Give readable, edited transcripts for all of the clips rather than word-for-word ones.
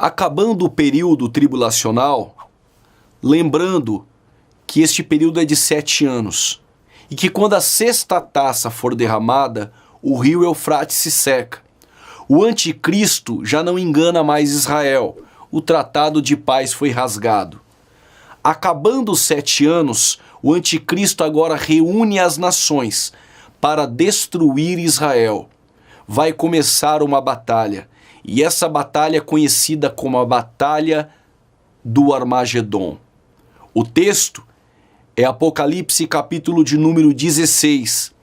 Acabando o período tribulacional, lembrando que este período é de 7 anos e que quando a sexta taça for derramada, o rio Eufrates se seca. O anticristo já não engana mais Israel, o tratado de paz foi rasgado. Acabando os 7 anos, o anticristo agora reúne as nações para destruir Israel. Vai começar uma batalha, e essa batalha é conhecida como a Batalha do Armagedon. O texto é Apocalipse capítulo de número 16.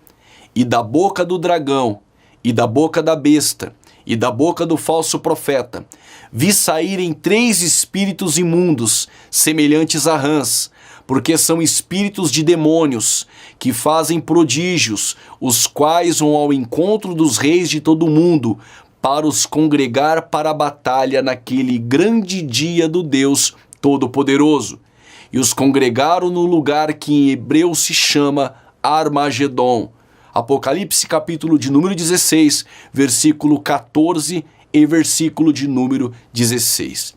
E da boca do dragão, e da boca da besta, e da boca do falso profeta, vi saírem 3 espíritos imundos, semelhantes a rãs, porque são espíritos de demônios, que fazem prodígios, os quais vão ao encontro dos reis de todo o mundo, para os congregar para a batalha naquele grande dia do Deus Todo-Poderoso. E os congregaram no lugar que em hebreu se chama Armagedon. Apocalipse capítulo de número 16, versículo 14 e versículo de número 16.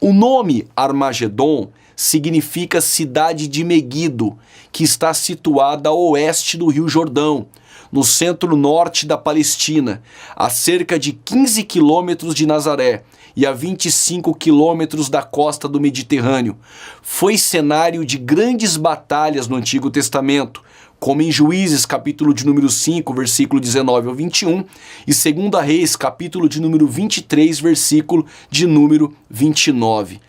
O nome Armagedon significa cidade de Meguido, que está situada a oeste do Rio Jordão, no centro-norte da Palestina, a cerca de 15 quilômetros de Nazaré e a 25 quilômetros da costa do Mediterrâneo. Foi cenário de grandes batalhas no Antigo Testamento, como em Juízes, capítulo de número 5, versículo 19 ao 21, e 2 Reis, capítulo de número 23, versículo de número 29.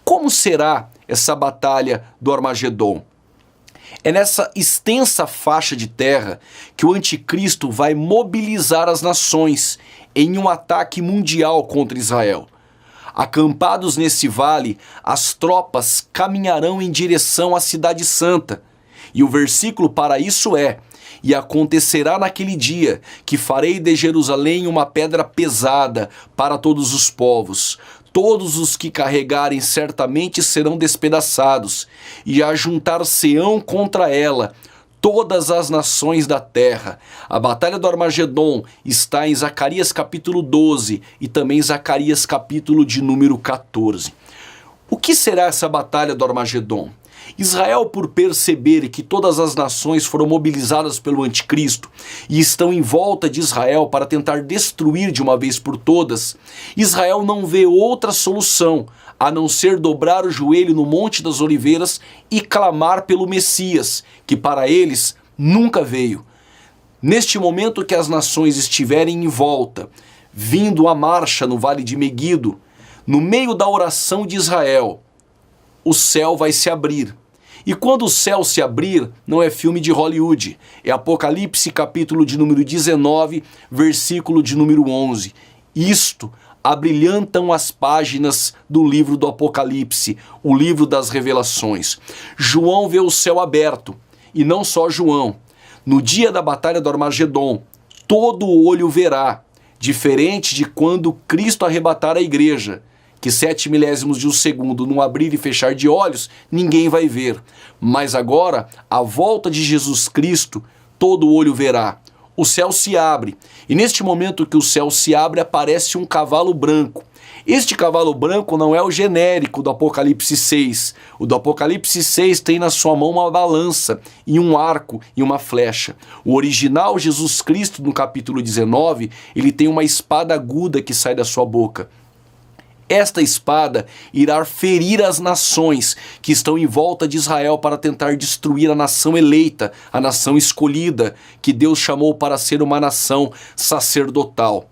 Como será essa batalha do Armagedon? É nessa extensa faixa de terra que o anticristo vai mobilizar as nações em um ataque mundial contra Israel. Acampados nesse vale, as tropas caminharão em direção à Cidade Santa. E o versículo para isso é: e acontecerá naquele dia que farei de Jerusalém uma pedra pesada para todos os povos. Todos os que carregarem certamente serão despedaçados, e ajuntar-se-ão contra ela todas as nações da terra. A batalha do Armagedon está em Zacarias capítulo 12 e também Zacarias capítulo de número 14. O que será essa batalha do Armagedon? Israel, por perceber que todas as nações foram mobilizadas pelo anticristo e estão em volta de Israel para tentar destruir de uma vez por todas, Israel não vê outra solução a não ser dobrar o joelho no Monte das Oliveiras e clamar pelo Messias, que para eles nunca veio. Neste momento que as nações estiverem em volta, vindo à marcha no Vale de Meguido, no meio da oração de Israel, o céu vai se abrir. E quando o céu se abrir, não é filme de Hollywood, é Apocalipse capítulo de número 19, versículo de número 11. Isto abrilhantam as páginas do livro do Apocalipse, o livro das revelações. João vê o céu aberto, e não só João. No dia da batalha do Armagedon, todo olho verá, diferente de quando Cristo arrebatar a igreja, que 7 milésimos de um segundo, num abrir e fechar de olhos, ninguém vai ver. Mas agora, a volta de Jesus Cristo, todo olho verá. O céu se abre, e neste momento que o céu se abre, aparece um cavalo branco. Este cavalo branco não é o genérico do Apocalipse 6. O do Apocalipse 6 tem na sua mão uma balança, e um arco e uma flecha. O original Jesus Cristo, no capítulo 19, ele tem uma espada aguda que sai da sua boca. Esta espada irá ferir as nações que estão em volta de Israel para tentar destruir a nação eleita, a nação escolhida, que Deus chamou para ser uma nação sacerdotal.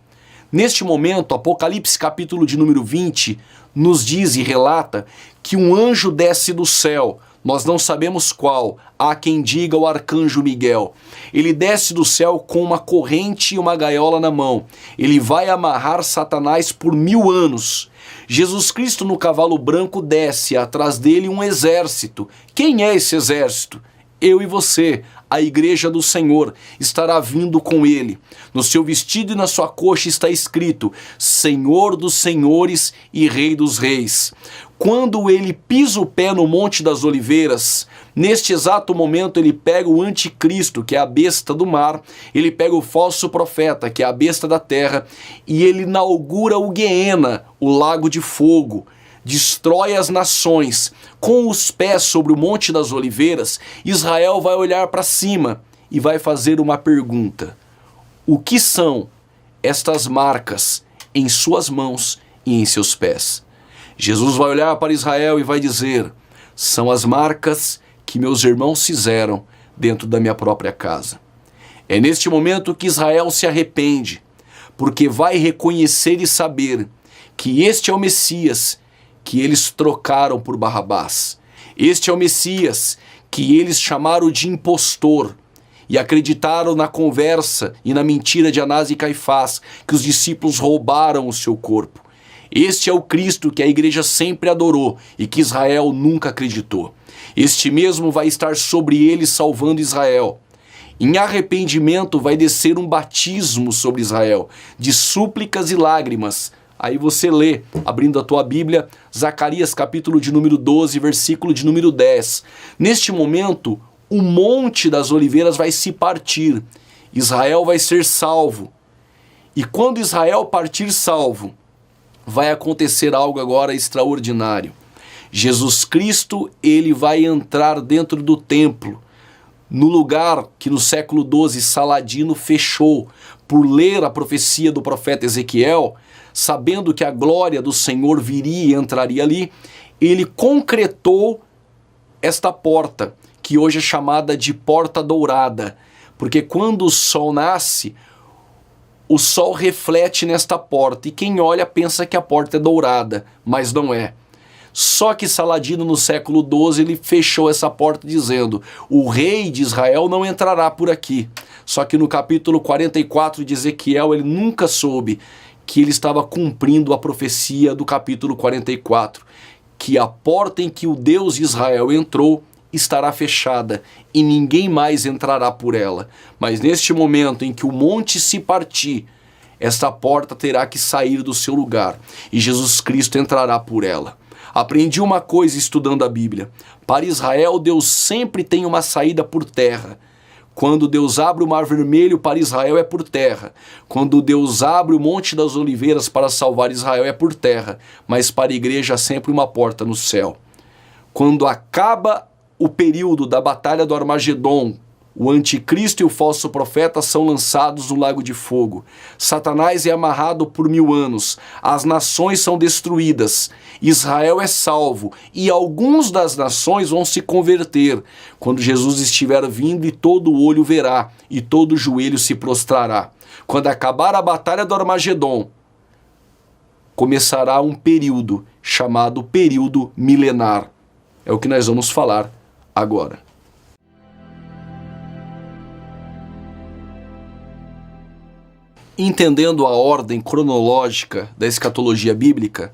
Neste momento, Apocalipse capítulo de número 20 nos diz e relata que um anjo desce do céu. Nós não sabemos qual, há quem diga o arcanjo Miguel. Ele desce do céu com uma corrente e uma gaiola na mão. Ele vai amarrar Satanás por 1000 anos. Jesus Cristo no cavalo branco desce, atrás dele um exército. Quem é esse exército? Eu e você, a igreja do Senhor, estará vindo com ele. No seu vestido e na sua coxa está escrito: Senhor dos senhores e Rei dos reis. Quando ele pisa o pé no Monte das Oliveiras, neste exato momento ele pega o anticristo, que é a besta do mar, ele pega o falso profeta, que é a besta da terra, e ele inaugura o Guiena, o lago de fogo, destrói as nações. Com os pés sobre o Monte das Oliveiras, Israel vai olhar para cima e vai fazer uma pergunta: o que são estas marcas em suas mãos e em seus pés? Jesus vai olhar para Israel e vai dizer: são as marcas que meus irmãos fizeram dentro da minha própria casa. É neste momento que Israel se arrepende, porque vai reconhecer e saber que este é o Messias que eles trocaram por Barrabás. Este é o Messias que eles chamaram de impostor e acreditaram na conversa e na mentira de Anás e Caifás, que os discípulos roubaram o seu corpo. Este é o Cristo que a igreja sempre adorou e que Israel nunca acreditou. Este mesmo vai estar sobre ele salvando Israel. Em arrependimento vai descer um batismo sobre Israel, de súplicas e lágrimas. Aí você lê, abrindo a tua Bíblia, Zacarias capítulo de número 12, versículo de número 10. Neste momento, o Monte das Oliveiras vai se partir. Israel vai ser salvo. E quando Israel partir salvo, vai acontecer algo agora extraordinário. Jesus Cristo, ele vai entrar dentro do templo, no lugar que no século XII Saladino fechou por ler a profecia do profeta Ezequiel, sabendo que a glória do Senhor viria e entraria ali, ele concretou esta porta, que hoje é chamada de Porta Dourada, porque quando o sol nasce, o sol reflete nesta porta, e quem olha pensa que a porta é dourada, mas não é. Só que Saladino, no século XII, ele fechou essa porta dizendo: o rei de Israel não entrará por aqui. Só que no capítulo 44 de Ezequiel, ele nunca soube que ele estava cumprindo a profecia do capítulo 44, que a porta em que o Deus de Israel entrou estará fechada e ninguém mais entrará por ela. Mas neste momento em que o monte se partir, esta porta terá que sair do seu lugar e Jesus Cristo entrará por ela. Aprendi uma coisa estudando a Bíblia: para Israel, Deus sempre tem uma saída por terra. Quando Deus abre o Mar Vermelho, para Israel é por terra. Quando Deus abre o Monte das Oliveiras para salvar Israel, é por terra. Mas para a igreja há sempre uma porta no céu. Quando acaba o período da Batalha do Armagedon, o anticristo e o falso profeta são lançados no lago de fogo. Satanás é amarrado por 1000 anos. As nações são destruídas. Israel é salvo. E alguns das nações vão se converter quando Jesus estiver vindo, e todo olho verá e todo joelho se prostrará. Quando acabar a Batalha do Armagedon, começará um período chamado período milenar. É o que nós vamos falar agora. Entendendo a ordem cronológica da escatologia bíblica,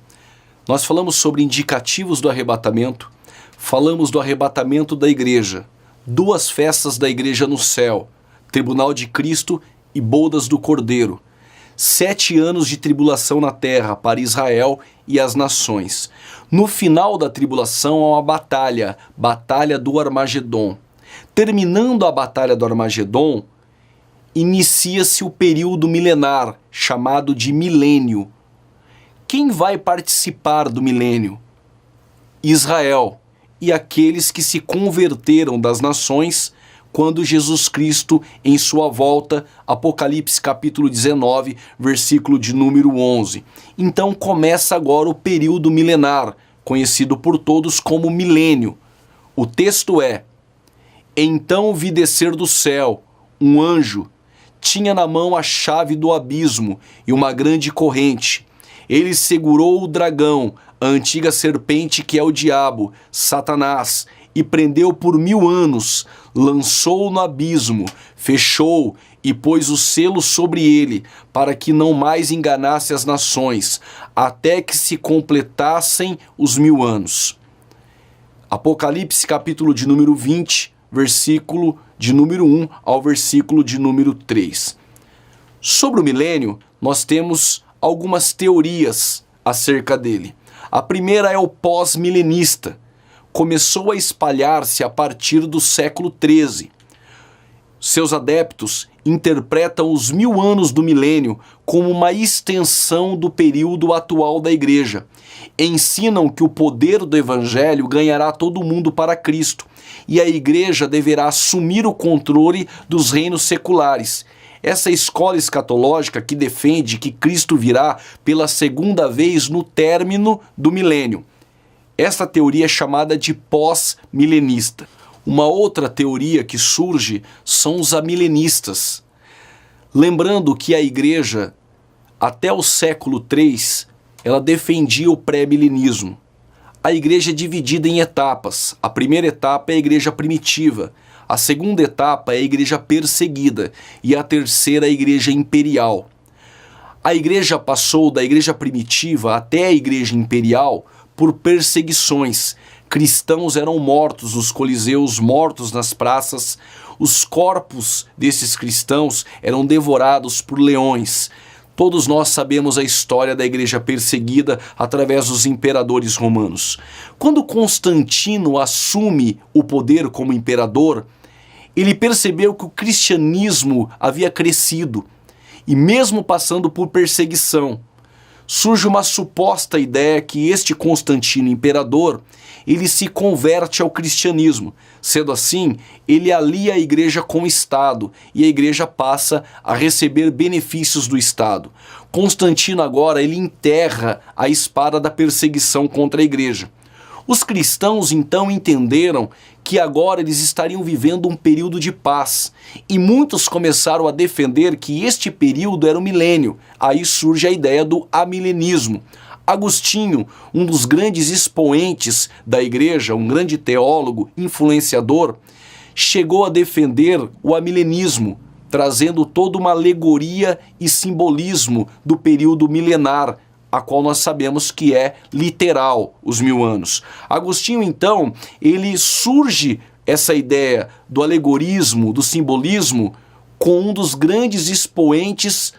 nós falamos sobre indicativos do arrebatamento, falamos do arrebatamento da igreja, 2 festas da igreja no céu, tribunal de Cristo e bodas do Cordeiro, 7 anos de tribulação na terra para Israel e as nações. No final da tribulação há uma batalha do Armagedon. Terminando a batalha do Armagedon, inicia-se o período milenar, chamado de milênio. Quem vai participar do milênio? Israel e aqueles que se converteram das nações quando Jesus Cristo, em sua volta, Apocalipse capítulo 19, versículo de número 11. Então começa agora o período milenar, conhecido por todos como milênio. O texto é: então vi descer do céu um anjo, tinha na mão a chave do abismo e uma grande corrente. Ele segurou o dragão, a antiga serpente que é o diabo, Satanás, e prendeu por 1000 anos, lançou-o no abismo, fechou e pôs o selo sobre ele, para que não mais enganasse as nações, até que se completassem os 1000 anos. Apocalipse capítulo de número 20, versículo de número 1 ao versículo de número 3. Sobre o milênio, nós temos algumas teorias acerca dele. A primeira é o pós-milenista. Começou a espalhar-se a partir do século XIII. Seus adeptos interpretam os 1000 anos do milênio como uma extensão do período atual da igreja. Ensinam que o poder do evangelho ganhará todo mundo para Cristo e a igreja deverá assumir o controle dos reinos seculares. Essa escola escatológica que defende que Cristo virá pela segunda vez no término do milênio. Esta teoria é chamada de pós-milenista. Uma outra teoria que surge são os amilenistas. Lembrando que a igreja, até o século III, ela defendia o pré-milenismo. A igreja é dividida em etapas. A primeira etapa é a igreja primitiva. A segunda etapa é a igreja perseguida. E a terceira é a igreja imperial. A igreja passou da igreja primitiva até a igreja imperial por perseguições. Cristãos eram mortos nos coliseus, mortos nas praças. Os corpos desses cristãos eram devorados por leões. Todos nós sabemos a história da igreja perseguida através dos imperadores romanos. Quando Constantino assume o poder como imperador, ele percebeu que o cristianismo havia crescido. E mesmo passando por perseguição, surge uma suposta ideia que este Constantino imperador, ele se converte ao cristianismo. Sendo assim, ele alia a igreja com o Estado e a igreja passa a receber benefícios do Estado. Constantino agora ele enterra a espada da perseguição contra a igreja. Os cristãos então entenderam que agora eles estariam vivendo um período de paz e muitos começaram a defender que este período era o milênio. Aí surge a ideia do amilenismo. Agostinho, um dos grandes expoentes da igreja, um grande teólogo, influenciador, chegou a defender o amilenismo, trazendo toda uma alegoria e simbolismo do período milenar, a qual nós sabemos que é literal, os 1000 anos. Agostinho, então, ele surge essa ideia do alegorismo, do simbolismo, com um dos grandes expoentes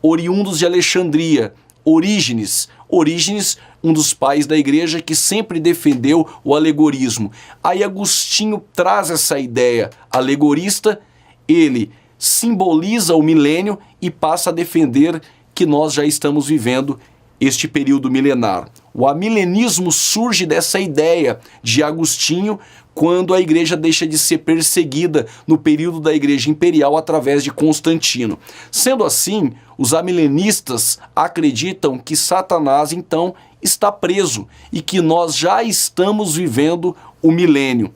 oriundos de Alexandria, Orígenes. Orígenes, um dos pais da igreja que sempre defendeu o alegorismo. Aí Agostinho traz essa ideia alegorista, ele simboliza o milênio e passa a defender que nós já estamos vivendo este período milenar. O amilenismo surge dessa ideia de Agostinho quando a igreja deixa de ser perseguida no período da igreja imperial através de Constantino. Sendo assim, os amilenistas acreditam que Satanás então está preso e que nós já estamos vivendo o milênio.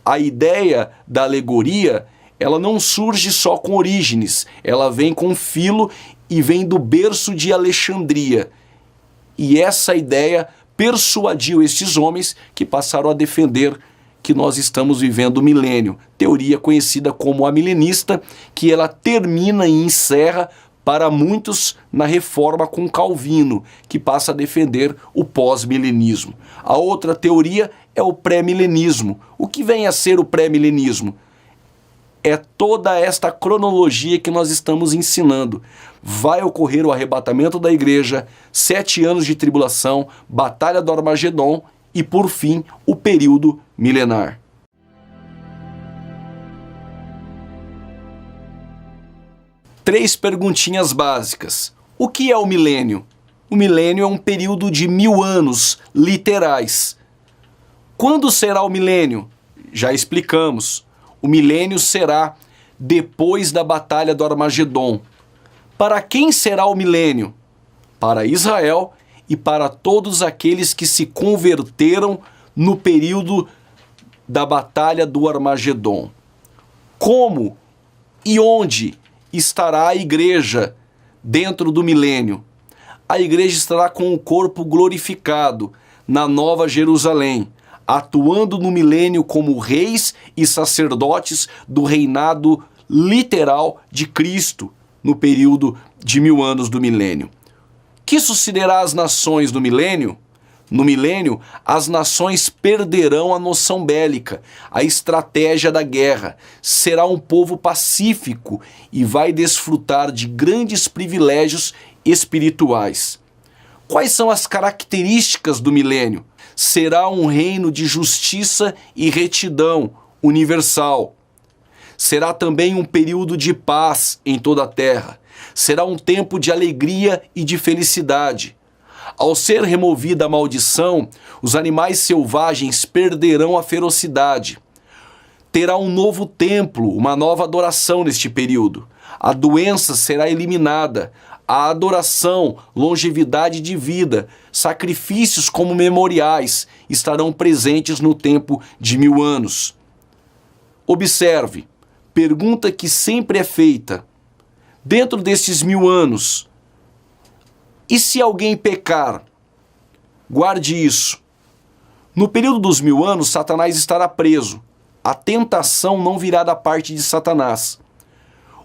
A ideia da alegoria, ela não surge só com Orígenes, ela vem com Filo e vem do berço de Alexandria. E essa ideia persuadiu estes homens que passaram a defender que nós estamos vivendo o milênio. Teoria conhecida como amilenista, que ela termina e encerra para muitos na reforma com Calvino, que passa a defender o pós-milenismo. A outra teoria é o pré-milenismo. O que vem a ser o pré-milenismo? É toda esta cronologia que nós estamos ensinando. Vai ocorrer o arrebatamento da igreja, 7 anos de tribulação, batalha do Armagedon e, por fim, o período milenar. Três perguntinhas básicas. O que é o milênio? O milênio é um período de 1000 anos literais. Quando será o milênio? Já explicamos. O milênio será depois da batalha do Armagedon. Para quem será o milênio? Para Israel e para todos aqueles que se converteram no período da batalha do Armagedon. Como e onde estará a igreja dentro do milênio? A igreja estará com o corpo glorificado na Nova Jerusalém, atuando no milênio como reis e sacerdotes do reinado literal de Cristo no período de 1000 anos do milênio. Que sucederá às nações do milênio? No milênio, as nações perderão a noção bélica, a estratégia da guerra. Será um povo pacífico e vai desfrutar de grandes privilégios espirituais. Quais são as características do milênio? Será um reino de justiça e retidão universal. Será também um período de paz em toda a terra. Será um tempo de alegria e de felicidade. Ao ser removida a maldição, os animais selvagens perderão a ferocidade. Terá um novo templo, uma nova adoração neste período. A doença será eliminada. A adoração, longevidade de vida, sacrifícios como memoriais estarão presentes no tempo de 1000 anos. Observe, pergunta que sempre é feita. Dentro destes 1000 anos, e se alguém pecar? Guarde isso. No período dos 1000 anos, Satanás estará preso. A tentação não virá da parte de Satanás.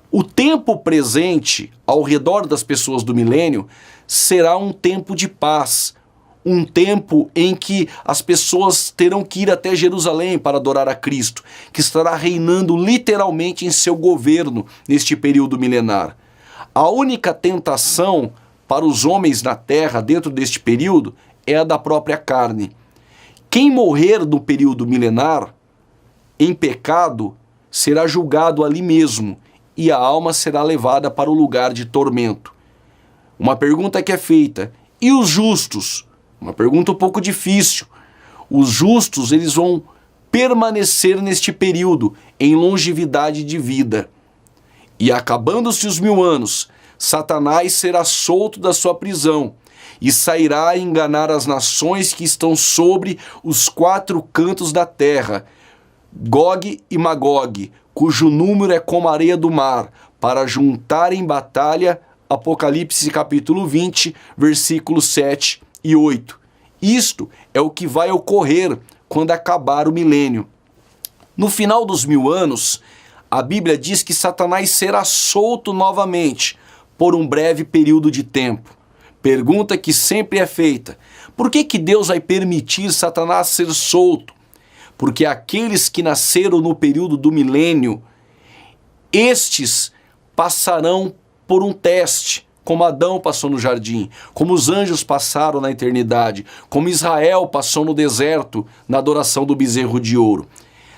O tempo presente, ao redor das pessoas do milênio, será um tempo de paz. Um tempo em que as pessoas terão que ir até Jerusalém para adorar a Cristo, que estará reinando literalmente em seu governo neste período milenar. A única tentação para os homens na terra dentro deste período é a da própria carne. Quem morrer no período milenar em pecado será julgado ali mesmo e a alma será levada para o lugar de tormento. Uma pergunta que é feita: e os justos? Uma pergunta um pouco difícil. Os justos, eles vão permanecer neste período em longevidade de vida. E acabando-se os 1000 anos, Satanás será solto da sua prisão e sairá a enganar as nações que estão sobre os 4 cantos da terra, Gog e Magog, cujo número é como a areia do mar, para juntar em batalha. Apocalipse capítulo 20, versículos 7 e 8. Isto é o que vai ocorrer quando acabar o milênio. No final dos 1000 anos, a Bíblia diz que Satanás será solto novamente por um breve período de tempo. Pergunta que sempre é feita: por que Deus vai permitir Satanás ser solto? Porque aqueles que nasceram no período do milênio, estes passarão por um teste, como Adão passou no jardim, como os anjos passaram na eternidade, como Israel passou no deserto na adoração do bezerro de ouro.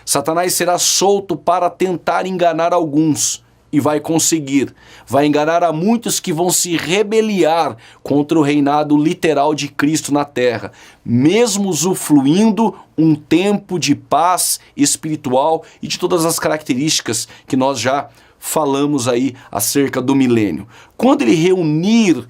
Satanás será solto para tentar enganar alguns, e vai conseguir. Vai enganar a muitos que vão se rebeliar contra o reinado literal de Cristo na terra, mesmo usufruindo um tempo de paz espiritual e de todas as características que nós já falamos aí acerca do milênio. Quando ele reunir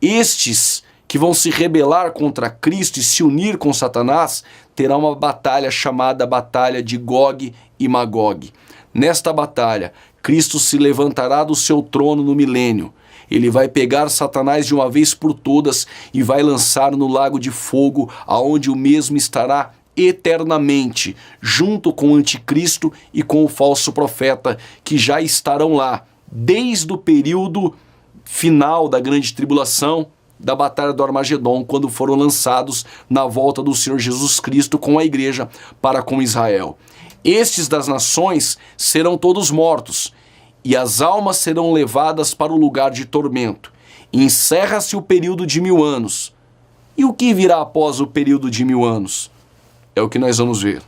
estes que vão se rebelar contra Cristo e se unir com Satanás, terá uma batalha chamada Batalha de Gog e Magog. Nesta batalha, Cristo se levantará do seu trono no milênio. Ele vai pegar Satanás de uma vez por todas e vai lançar no lago de fogo, aonde o mesmo estará eternamente, junto com o anticristo e com o falso profeta, que já estarão lá, desde o período final da grande tribulação, da batalha do Armagedon, quando foram lançados na volta do Senhor Jesus Cristo com a igreja para com Israel. Estes das nações serão todos mortos, e as almas serão levadas para o lugar de tormento. Encerra-se o período de 1000 anos. E o que virá após o período de 1000 anos? É o que nós vamos ver.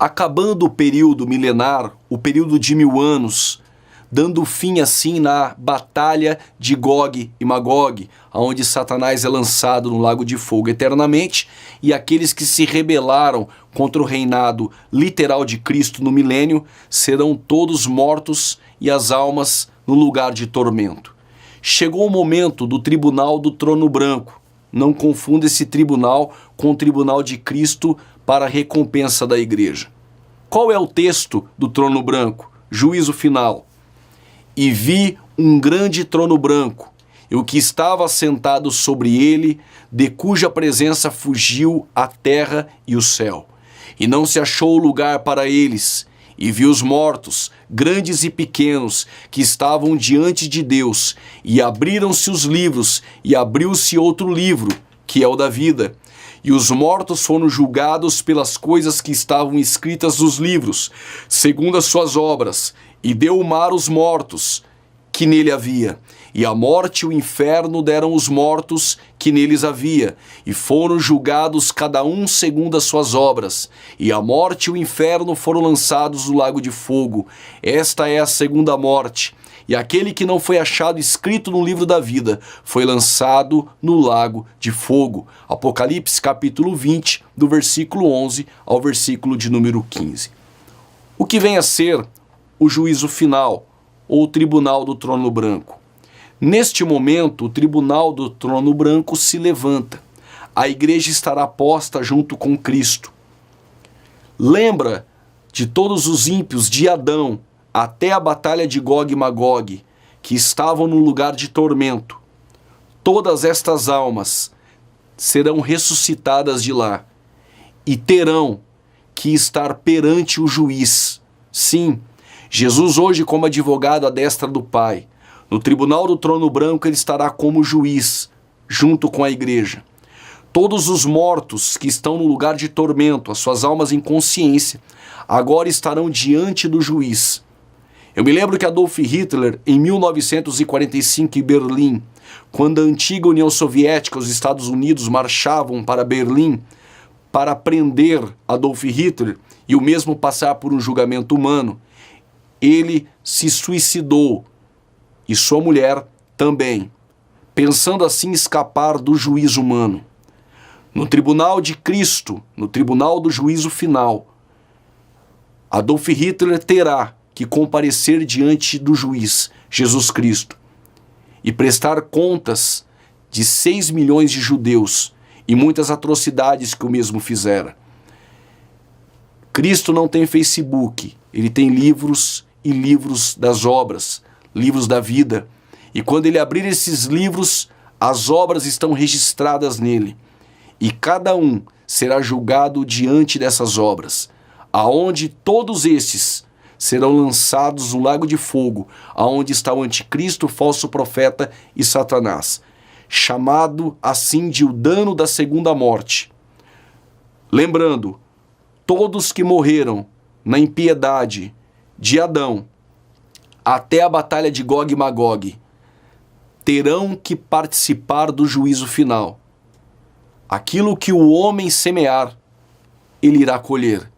Acabando o período milenar, o período de 1000 anos, dando fim assim na batalha de Gog e Magog, onde Satanás é lançado no lago de fogo eternamente, e aqueles que se rebelaram contra o reinado literal de Cristo no milênio serão todos mortos e as almas no lugar de tormento. Chegou o momento do tribunal do trono branco. não confunda esse tribunal com o tribunal de Cristo para a recompensa da igreja. Qual é o texto do trono branco? Juízo final. E vi um grande trono branco, e o que estava assentado sobre ele, de cuja presença fugiu a terra e o céu. E não se achou lugar para eles. E vi os mortos, grandes e pequenos, que estavam diante de Deus, e abriram-se os livros, e abriu-se outro livro, que é o da vida. E os mortos foram julgados pelas coisas que estavam escritas nos livros, segundo as suas obras, e deu o mar os mortos que nele havia. E a morte e o inferno deram os mortos que neles havia, e foram julgados cada um segundo as suas obras. E a morte e o inferno foram lançados no lago de fogo. Esta é a segunda morte. E aquele que não foi achado escrito no livro da vida foi lançado no lago de fogo. Apocalipse capítulo 20, do versículo 11 ao versículo de número 15. O que vem a ser o juízo final, ou o tribunal do trono branco? Neste momento, o tribunal do trono branco se levanta. A igreja estará posta junto com Cristo. Lembra de todos os ímpios de Adão até a batalha de Gog e Magog, que estavam no lugar de tormento. Todas estas almas serão ressuscitadas de lá e terão que estar perante o juiz. Sim, Jesus hoje, como advogado à destra do Pai, no tribunal do trono branco ele estará como juiz, junto com a igreja. Todos os mortos que estão no lugar de tormento, as suas almas em consciência, agora estarão diante do juiz. Eu me lembro que Adolf Hitler, em 1945, em Berlim, quando a antiga União Soviética, os Estados Unidos, marchavam para Berlim para prender Adolf Hitler e o mesmo passar por um julgamento humano, ele se suicidou, e sua mulher também, pensando assim escapar do juízo humano. No tribunal de Cristo, no tribunal do juízo final, Adolf Hitler terá que comparecer diante do juiz, Jesus Cristo, e prestar contas de 6 milhões de judeus e muitas atrocidades que o mesmo fizera. Cristo não tem Facebook, ele tem livros e livros das obras, livros da vida. E quando ele abrir esses livros, as obras estão registradas nele. E cada um será julgado diante dessas obras, aonde todos esses serão lançados no lago de fogo, aonde está o anticristo, o falso profeta e Satanás, chamado assim de o dano da segunda morte. Lembrando, todos que morreram na impiedade de Adão até a batalha de Gog e Magog terão que participar do juízo final. Aquilo que o homem semear, ele irá colher.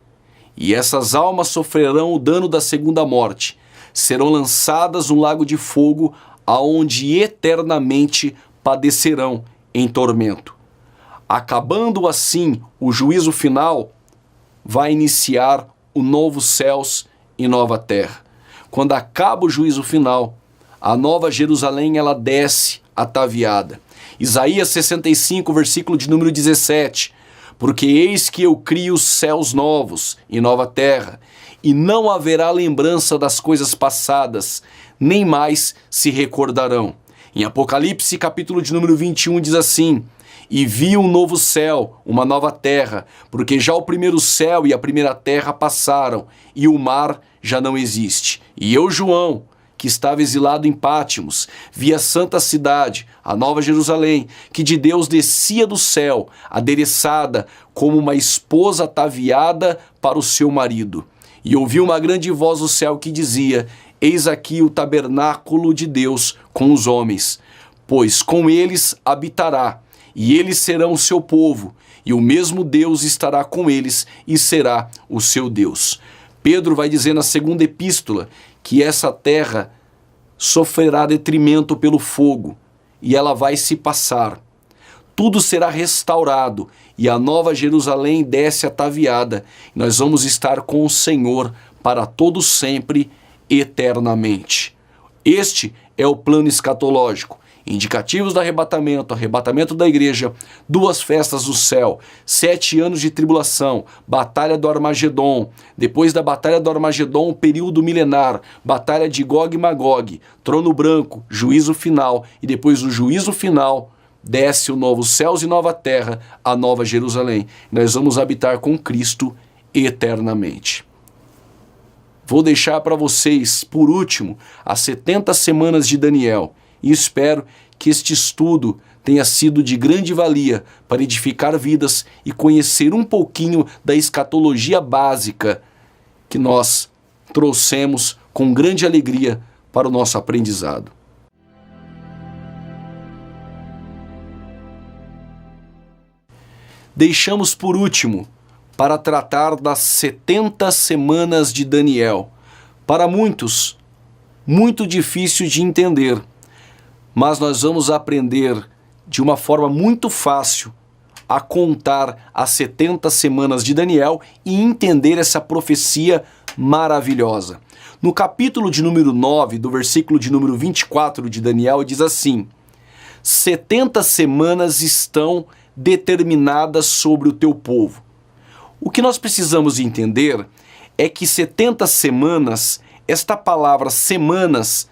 E essas almas sofrerão o dano da segunda morte, serão lançadas no lago de fogo, aonde eternamente padecerão em tormento. Acabando assim o juízo final, vai iniciar o novo céus e nova terra. Quando acaba o juízo final, a nova Jerusalém ela desce ataviada. Isaías 65, versículo de número 17. Porque eis que eu crio céus novos e nova terra, e não haverá lembrança das coisas passadas, nem mais se recordarão. Em Apocalipse, capítulo de número 21, diz assim: E vi um novo céu, uma nova terra, porque já o primeiro céu e a primeira terra passaram, e o mar já não existe. E eu, João, que estava exilado em Pátimos, vi a santa cidade, a nova Jerusalém, que de Deus descia do céu, adereçada como uma esposa ataviada para o seu marido. E ouvi uma grande voz do céu que dizia: Eis aqui o tabernáculo de Deus com os homens, pois com eles habitará, e eles serão o seu povo, e o mesmo Deus estará com eles e será o seu Deus. Pedro vai dizer na segunda epístola que essa terra sofrerá detrimento pelo fogo e ela vai se passar. Tudo será restaurado e a nova Jerusalém desce ataviada. Nós vamos estar com o Senhor para todo sempre, eternamente. Este é o plano escatológico. indicativos do arrebatamento, arrebatamento da igreja, 2 festas do céu, 7 anos de tribulação, batalha do Armagedon, depois da batalha do Armagedon, período milenar, batalha de Gog e Magog, trono branco, juízo final, e depois do juízo final, desce o novo céus e nova terra, a nova Jerusalém. Nós vamos habitar com Cristo eternamente. Vou deixar para vocês, por último, as 70 semanas de Daniel, e espero que este estudo tenha sido de grande valia para edificar vidas e conhecer um pouquinho da escatologia básica que nós trouxemos com grande alegria para o nosso aprendizado. Deixamos por último para tratar das 70 semanas de Daniel. Para muitos, muito difícil de entender, mas nós vamos aprender de uma forma muito fácil a contar as 70 semanas de Daniel e entender essa profecia maravilhosa. No capítulo de número 9, do versículo de número 24 de Daniel, diz assim: 70 semanas estão determinadas sobre o teu povo. O que nós precisamos entender é que 70 semanas, esta palavra semanas,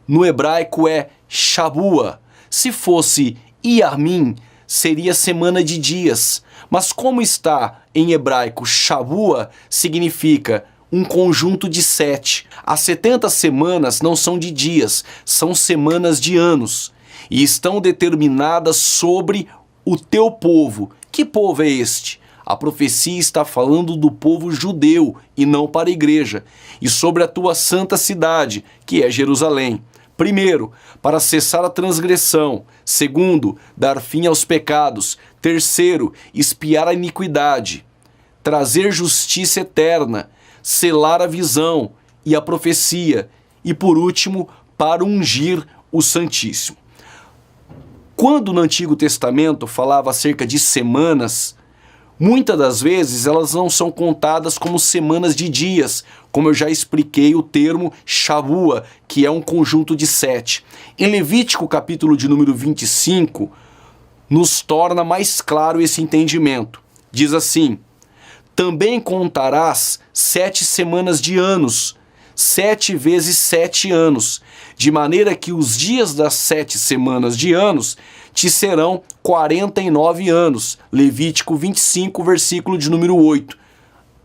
no hebraico é Shavua. Se fosse Yarmim, seria semana de dias. Mas como está em hebraico Shavua, significa um conjunto de 7. As 70 semanas não são de dias, são semanas de anos. E estão determinadas sobre o teu povo. Que povo é este? A profecia está falando do povo judeu e não para a igreja. E sobre a tua santa cidade, que é Jerusalém. Primeiro, para cessar a transgressão. Segundo, dar fim aos pecados. Terceiro, expiar a iniquidade. Trazer justiça eterna. Selar a visão e a profecia. E por último, para ungir o Santíssimo. Quando no Antigo Testamento falava acerca de semanas, muitas das vezes elas não são contadas como semanas de dias, como eu já expliquei o termo Shavua, que é um conjunto de 7. Em Levítico, capítulo de número 25, nos torna mais claro esse entendimento. Diz assim: também contarás 7 semanas de anos, 7 vezes 7 anos, de maneira que os dias das 7 semanas de anos te serão 49 anos. Levítico 25, versículo de número 8.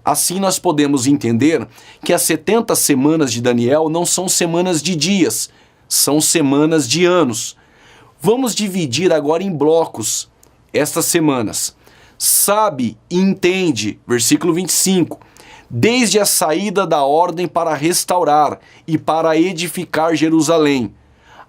Assim nós podemos entender que as 70 semanas de Daniel não são semanas de dias, são semanas de anos. Vamos dividir agora em blocos estas semanas. Sabe e entende, versículo 25, desde a saída da ordem para restaurar e para edificar Jerusalém,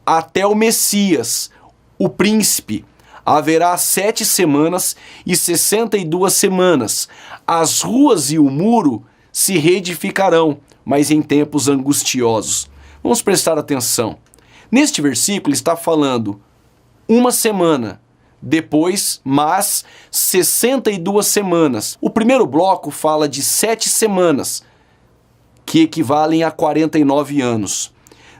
até o Messias, o príncipe, haverá 7 semanas e 62 semanas. As ruas e o muro se reedificarão, mas em tempos angustiosos. Vamos prestar atenção. Neste versículo está falando uma semana, depois, mais 62 semanas. O primeiro bloco fala de 7 semanas, que equivalem a 49 anos.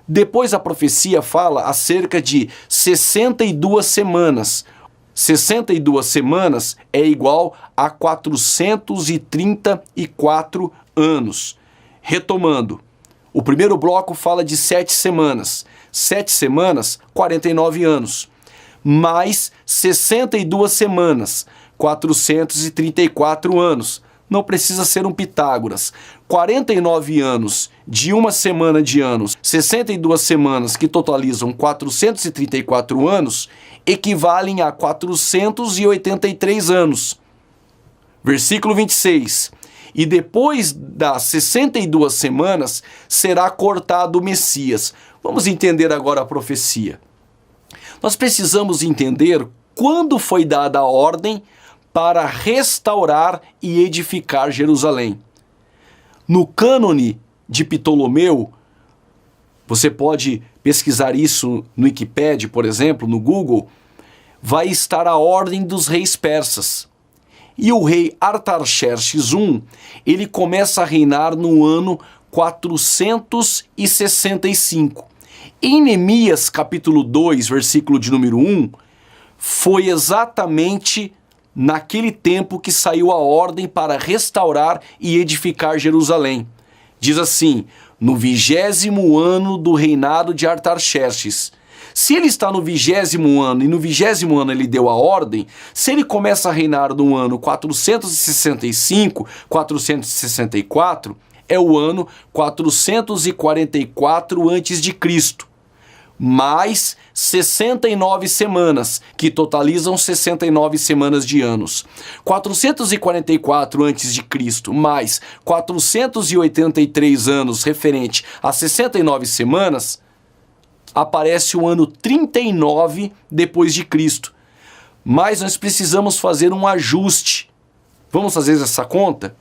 Depois a profecia fala acerca de 62 semanas. 62 semanas é igual a 434 anos. Retomando, o primeiro bloco fala de 7 semanas. 7 semanas, 49 anos. Mais 62 semanas, 434 anos. Não precisa ser um Pitágoras. 49 anos de uma semana de anos, 62 semanas que totalizam 434 anos, equivalem a 483 anos. Versículo 26. E depois das 62 semanas será cortado o Messias. Vamos entender agora a profecia. Nós precisamos entender quando foi dada a ordem para restaurar e edificar Jerusalém. No cânone de Ptolomeu, você pode pesquisar isso no Wikipedia, por exemplo, no Google, vai estar a ordem dos reis persas. E o rei Artaxerxes I, ele começa a reinar no ano 465. Em Neemias, capítulo 2, versículo de número 1, foi exatamente naquele tempo que saiu a ordem para restaurar e edificar Jerusalém. Diz assim: no 20º ano do reinado de Artaxerxes. Se ele está no 20º ano e no 20º ano ele deu a ordem, se ele começa a reinar no ano 465, 464, é o ano 444 a.C., mais 69 semanas, que totalizam 69 semanas de anos. 444 a.C. mais 483 anos referente a 69 semanas, aparece o ano 39 depois de Cristo. Mas nós precisamos fazer um ajuste. Vamos fazer essa conta?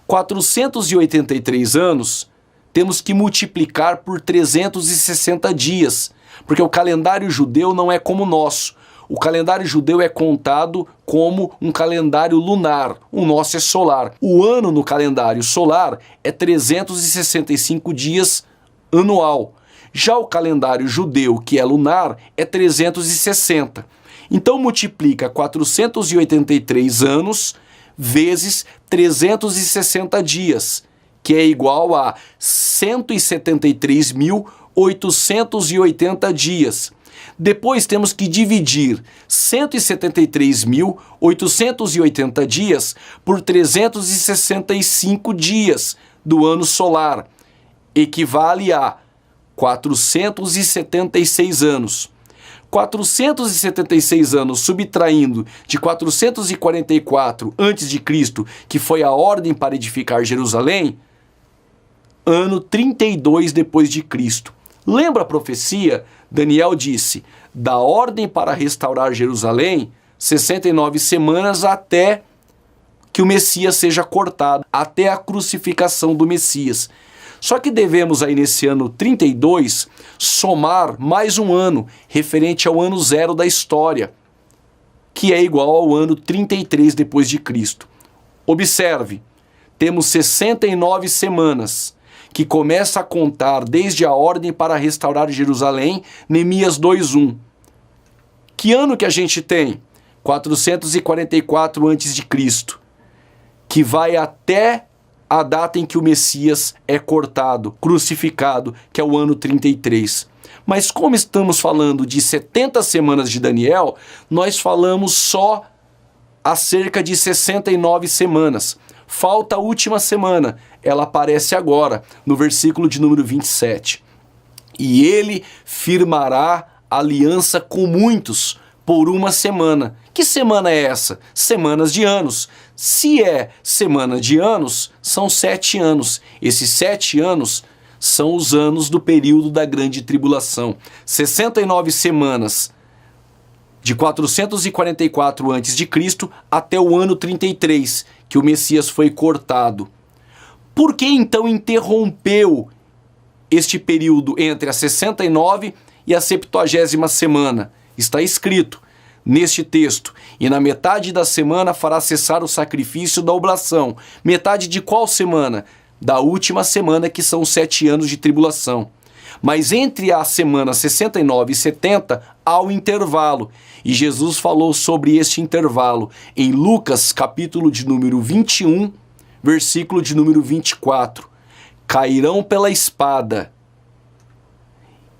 483 anos, temos que multiplicar por 360 dias, porque o calendário judeu não é como o nosso. O calendário judeu é contado como um calendário lunar, o nosso é solar. O ano no calendário solar é 365 dias anual. Já o calendário judeu, que é lunar, é 360. Então multiplica 483 anos vezes 360 dias, que é igual a 173.880 dias. Depois temos que dividir 173.880 dias por 365 dias do ano solar, equivale a 476 anos. 476 anos subtraindo de 444 a.C., que foi a ordem para edificar Jerusalém, ano 32 depois de Cristo. Lembra a profecia? Daniel disse: da ordem para restaurar Jerusalém, 69 semanas até que o Messias seja cortado, até a crucificação do Messias. Só que devemos aí nesse ano 32 somar mais um ano, referente ao ano zero da história, que é igual ao ano 33 depois de Cristo. Observe, temos 69 semanas, que começa a contar desde a ordem para restaurar Jerusalém, Neemias 2:1. Que ano que a gente tem? 444 a.C., que vai até a data em que o Messias é cortado, crucificado, que é o ano 33. Mas como estamos falando de 70 semanas de Daniel, nós falamos só acerca de 69 semanas. Falta a última semana, ela aparece agora, no versículo de número 27. E ele firmará aliança com muitos por uma semana. Que semana é essa? Semanas de anos. Se é semana de anos, são 7 anos. Esses 7 anos são os anos do período da grande tribulação. 69 semanas de 444 a.C. até o ano 33, que o Messias foi cortado. Por que então interrompeu este período entre a 69 e a 70ª semana? Está escrito neste texto: e na metade da semana fará cessar o sacrifício da oblação. Metade de qual semana? Da última semana, que são 7 anos de tribulação. Mas entre a semana 69 e 70 há o intervalo. E Jesus falou sobre este intervalo em Lucas, capítulo de número 21, versículo de número 24. Cairão pela espada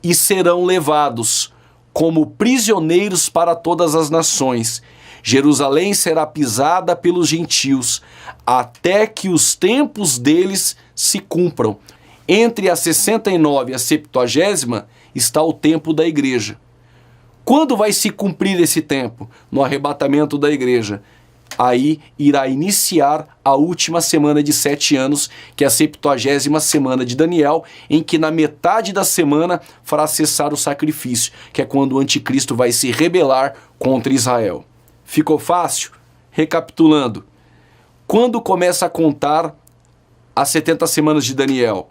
e serão levados como prisioneiros para todas as nações. Jerusalém será pisada pelos gentios, até que os tempos deles se cumpram. Entre a 69 e a 70ª está o tempo da igreja. Quando vai se cumprir esse tempo? No arrebatamento da igreja. Aí irá iniciar a última semana de 7 anos, que é a 70ª semana de Daniel, em que na metade da semana fará cessar o sacrifício, que é quando o anticristo vai se rebelar contra Israel. Ficou fácil? Recapitulando. Quando começa a contar as 70 semanas de Daniel?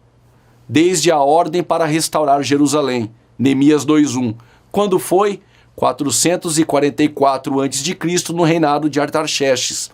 Desde a ordem para restaurar Jerusalém, Neemias 2:1. Quando foi? 444 a.C., no reinado de Artaxerxes.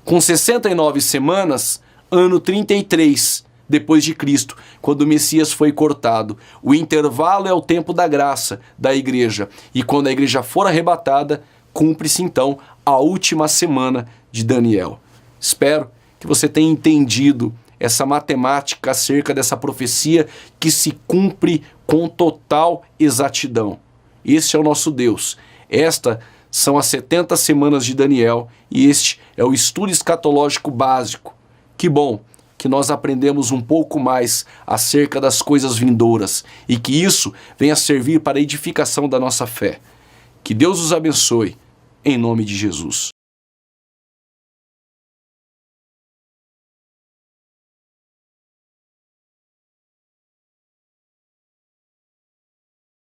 Com 69 semanas, ano 33, depois de Cristo, quando o Messias foi cortado. O intervalo é o tempo da graça da igreja. E quando a igreja for arrebatada, cumpre-se então a última semana de Daniel. Espero que você tenha entendido essa matemática acerca dessa profecia que se cumpre com total exatidão. Este é o nosso Deus. Estas são as 70 semanas de Daniel e este é o estudo escatológico básico. Que bom que nós aprendemos um pouco mais acerca das coisas vindouras e que isso venha servir para a edificação da nossa fé. Que Deus os abençoe, em nome de Jesus.